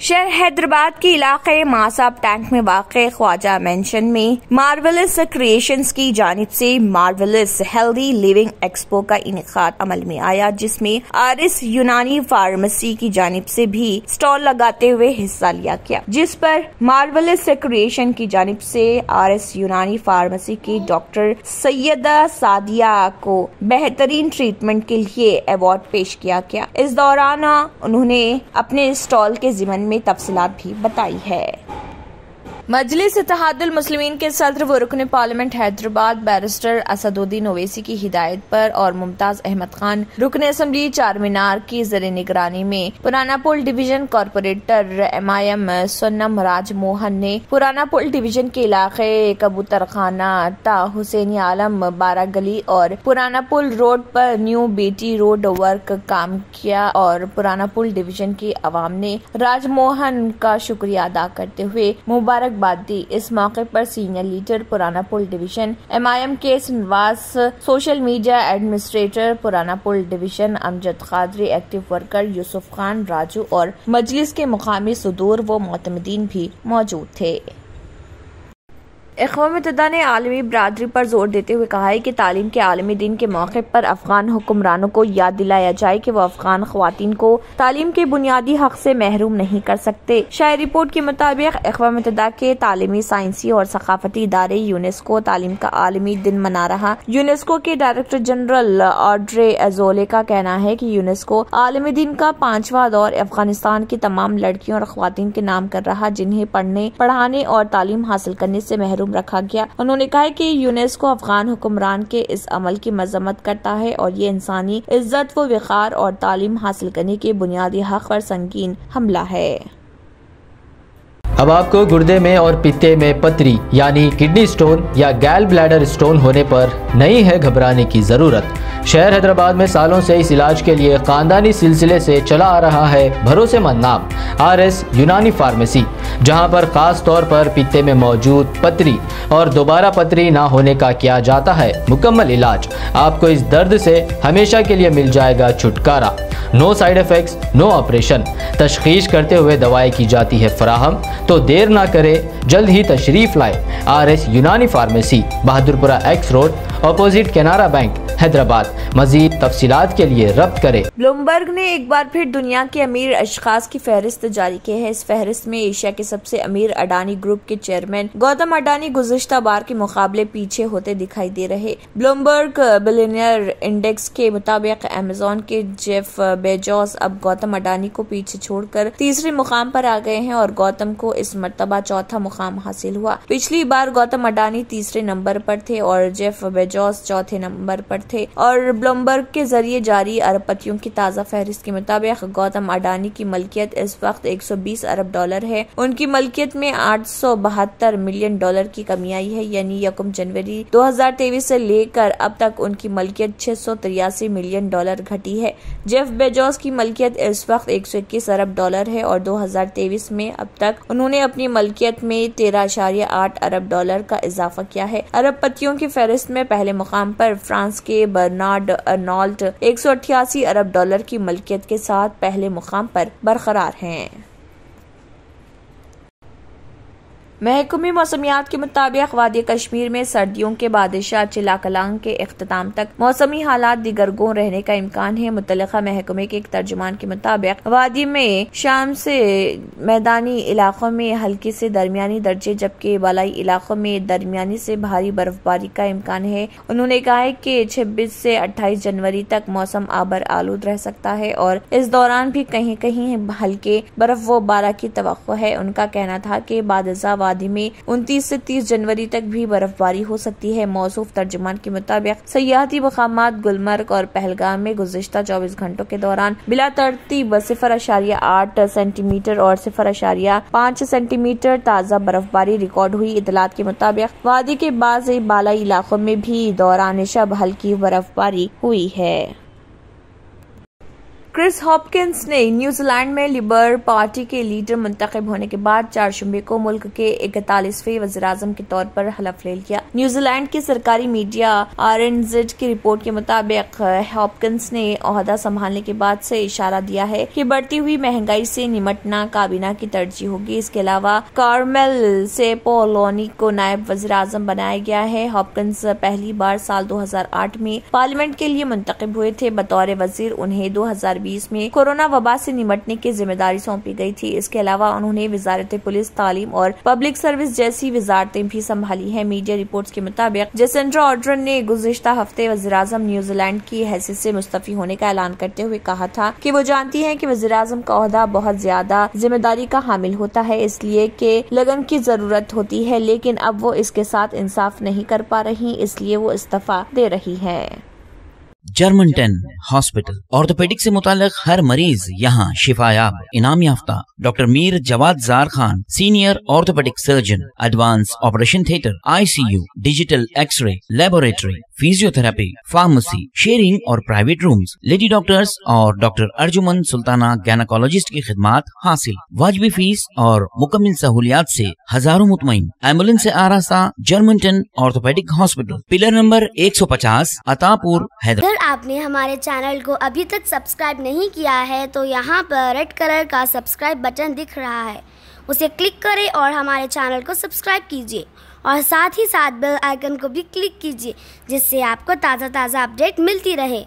शहर हैदराबाद के इलाके मासाब टैंक में वाक़े ख्वाजा मेंशन में मार्वेलस क्रिएशंस की जानिब से मार्वेलस हेल्दी लिविंग एक्सपो का इनेकाद अमल में आया, जिसमें आरएस यूनानी फार्मेसी की जानिब से भी स्टॉल लगाते हुए हिस्सा लिया गया, जिस पर मार्वेलस क्रिएशन की जानिब से आरएस यूनानी फार्मेसी की डॉक्टर सैयदा सादिया को बेहतरीन ट्रीटमेंट के लिए अवार्ड पेश किया गया। इस दौरान उन्होंने अपने स्टॉल के ज़िमन में तफसीलात भी बताई है। मजलिस इत्तेहादुल मुस्लिमीन के सदर व रुकन पार्लियामेंट हैदराबाद बैरिस्टर असदुद्दीन ओवैसी की हिदायत पर और मुमताज अहमद खान रुकन असम्बली चारमीनार की ज़र निगरानी में पुराना Pul division corporator MIM Sonam राज मोहन ने पुराना पुल डिवीजन के इलाके कबूतर खाना ता हुसैनी आलम 12 गली और पुराना पुल रोड पर न्यू बेटी रोड वर्क काम किया और पुराना पुल डिवीजन की अवाम ने राजमोहन का शुक्रिया अदा करते हुए मुबारक दी। इस मौके पर सीनियर लीडर पुराना पुल डिवीजन MIM के Srinivas, social media administrator Purana Pul division Amjad Qadri, active worker Yusuf Khan Raju और मजलिस के मुकामी सदूर व मोतमदीन भी मौजूद थे। अक़वाम मुत्तहिदा ने आलमी बरादरी पर जोर देते हुए कहा है कि तालीम के आलमी दिन के मौके पर अफगान हुक्मरानों को याद दिलाया जाए कि वो अफगान ख्वातीन को तालीम के बुनियादी हक से महरूम नहीं कर सकते। शायद रिपोर्ट के मुताबिक अक़वाम मुत्तहिदा के तालीमी, साइंसी और सकाफती इदारे यूनेस्को तालीम का आलमी दिन मना रहा। यूनेस्को के डायरेक्टर जनरल ऑड्रे अजोले का कहना है कि यूनेस्को आलमी दिन का 5वां दौर अफगानिस्तान की तमाम लड़कियों और ख्वातीन के नाम कर रहा, जिन्हें पढ़ने, पढ़ाने और तालीम हासिल करने से महरूम रखा गया। उन्होंने कहा कि यूनेस्को अफगान हुक्मरान के इस अमल की मजम्मत करता है और ये इंसानी इज्जत व वक़ार और तालीम हासिल करने के बुनियादी हक पर संगीन हमला है। अब आपको गुर्दे में और पित्ते में पथरी यानी किडनी स्टोन या गैल ब्लैडर स्टोन होने पर नहीं है घबराने की जरूरत। शहर हैदराबाद में सालों से इस इलाज के लिए खानदानी सिलसिले से चला आ रहा है भरोसेमंद नाम आरएस यूनानी फार्मेसी, जहां पर खास तौर पर पित्ते में मौजूद पथरी और दोबारा पथरी ना होने का किया जाता है मुकम्मल इलाज। आपको इस दर्द से हमेशा के लिए मिल जाएगा छुटकारा। No side effects, no operation. तशखीस करते हुए दवाएं की जाती है फराहम, तो देर ना करें, जल्द ही तशरीफ लाए। RS Unani pharmacy, Bahadurpura X road, opposite Canara bank, Hyderabad. मजीद तफसीलात के लिए रब्त करें। ब्लूमबर्ग ने एक बार फिर दुनिया के अमीर अशखास की फहरिस्त जारी की है। इस फहरिस्त में एशिया के सबसे अमीर अडानी ग्रुप के चेयरमैन गौतम अडानी गुज़िश्ता बार के मुकाबले पीछे होते दिखाई दे रहे। ब्लूमबर्ग बिलियनियर इंडेक्स के मुताबिक अमेज़न के जेफ बेजोस अब गौतम अडानी को पीछे छोड़कर तीसरे मुकाम पर आ गए हैं और गौतम को इस मर्तबा चौथा मुकाम हासिल हुआ। पिछली बार गौतम अडानी तीसरे नंबर पर थे और जेफ बेजोस चौथे नंबर पर थे। और ब्लूमबर्ग के जरिए जारी अरबपतियों की ताज़ा फहरिस्त के मुताबिक गौतम अडानी की मलकियत इस वक्त $120 अरब है। उनकी मलकियत में $872 मिलियन की कमी आई है, यानी 1 जनवरी 2023 से लेकर अब तक उनकी मलकियत $683 मिलियन घटी है। जेफ बेजोस की मलकियत इस वक्त $121 अरब है और 2023 में अब तक उन्होंने अपनी मलकियत में $13.8 अरब का इजाफा किया है। अरबपतियों की फहरिस्त में पहले मुकाम पर फ्रांस के बर्नार्ड अर्नॉल्ट $188 अरब की मलकियत के साथ पहले मुकाम पर बरकरार हैं। महकमे मौसमियात के मुताबिक वादी कश्मीर में सर्दियों के बादशाह चिला कलांग के इख्तिताम तक मौसमी हालात दिगरगों रहने का इम्कान है। मुतल्लिका महकमे के एक तर्जुमान के मुताबिक वादी में शाम से मैदानी इलाकों में हल्की से दरमियानी दर्जे, जबकि बालाई इलाकों में दरमियानी से भारी बर्फबारी का इम्कान है। उन्होंने कहा है कि 26 से 28 जनवरी तक मौसम आबर आलूद रह सकता है और इस दौरान भी कहीं कहीं हल्के बर्फ व बारा की तवक्को है। उनका कहना था कि बादशाह वादी में 29 से 30 जनवरी तक भी बर्फबारी हो सकती है। मौसूफ तर्जुमान के मुताबिक सयाहती मकामात गुलमर्ग और पहलगाम में गुज़िश्ता 24 घंटों के दौरान बिला तरतीब 0.8 सेंटीमीटर और 0.5 सेंटीमीटर ताज़ा बर्फबारी रिकॉर्ड हुई। इतलात के मुताबिक वादी के बाज़ बालाई इलाकों में भी दौरान शब हल्की बर्फबारी हुई है। क्रिस हॉपकिंस ने न्यूजीलैंड में लिबर पार्टी के लीडर मुंतखब होने के बाद 4 जुम्मे को मुल्क के 41वें वज़ीर-ए-आज़म के तौर पर हलफ ले लिया। न्यूजीलैंड की सरकारी मीडिया RNZ की रिपोर्ट के मुताबिक हॉपकिंस ने ओहदा संभालने के बाद से इशारा दिया है कि बढ़ती हुई महंगाई से निमटना काबीना की तरजीह होगी। इसके अलावा कार्मेल सेपोलोनी को नायब वज़ीर-ए-आज़म बनाया गया है। हॉपकिंस पहली बार साल 2008 में पार्लियामेंट के लिए मुंतखब हुए थे। बतौर वजीर उन्हें 2020 में कोरोना वबा से निमटने की जिम्मेदारी सौंपी गई थी। इसके अलावा उन्होंने वजारत पुलिस, तालीम और पब्लिक सर्विस जैसी वजारतें भी संभाली हैं। मीडिया रिपोर्ट्स के मुताबिक जेसिंड्रा आर्डर्न ने गुज़िश्ता हफ्ते वज़ीर-ए-आज़म न्यूजीलैंड की हैसियत से मुस्तफी होने का ऐलान करते हुए कहा था कि वो जानती हैं कि वज़ीर-ए-आज़म का ओहदा बहुत ज्यादा जिम्मेदारी का हामिल होता है, इसलिए कि लगन की जरूरत होती है, लेकिन अब वो इसके साथ इंसाफ नहीं कर पा रही, इसलिए वो इस्तीफा दे रही है। जर्मनटन हॉस्पिटल ऑर्थोपेडिक से मुताल्लिक हर मरीज यहाँ शिफायाब। इनाम याफ्ता doctor Mir Jawad Jar Khan, senior orthopaedic surgeon, advance operation theatre, ICU, digital X ray, laboratory, physiotherapy, pharmacy, sharing और प्राइवेट रूम्स, लेडी डॉक्टर्स और डॉक्टर अर्जुमन सुल्ताना गायनेकोलॉजिस्ट की खिदमात हासिल। वाजिबी फीस और मुकम्मल सहूलियात से हजारों मुतमईन। एम्बुलेंस से आरास्ता जर्मनटन orthopaedic hospital, pillar number 150, Attapur, Hyderabad. अगर आपने हमारे चैनल को अभी तक सब्सक्राइब नहीं किया है तो यहाँ पर रेड कलर का सब्सक्राइब बटन दिख रहा है, उसे क्लिक करें और हमारे चैनल को सब्सक्राइब कीजिए और साथ ही साथ बेल आइकन को भी क्लिक कीजिए, जिससे आपको ताज़ा अपडेट मिलती रहे।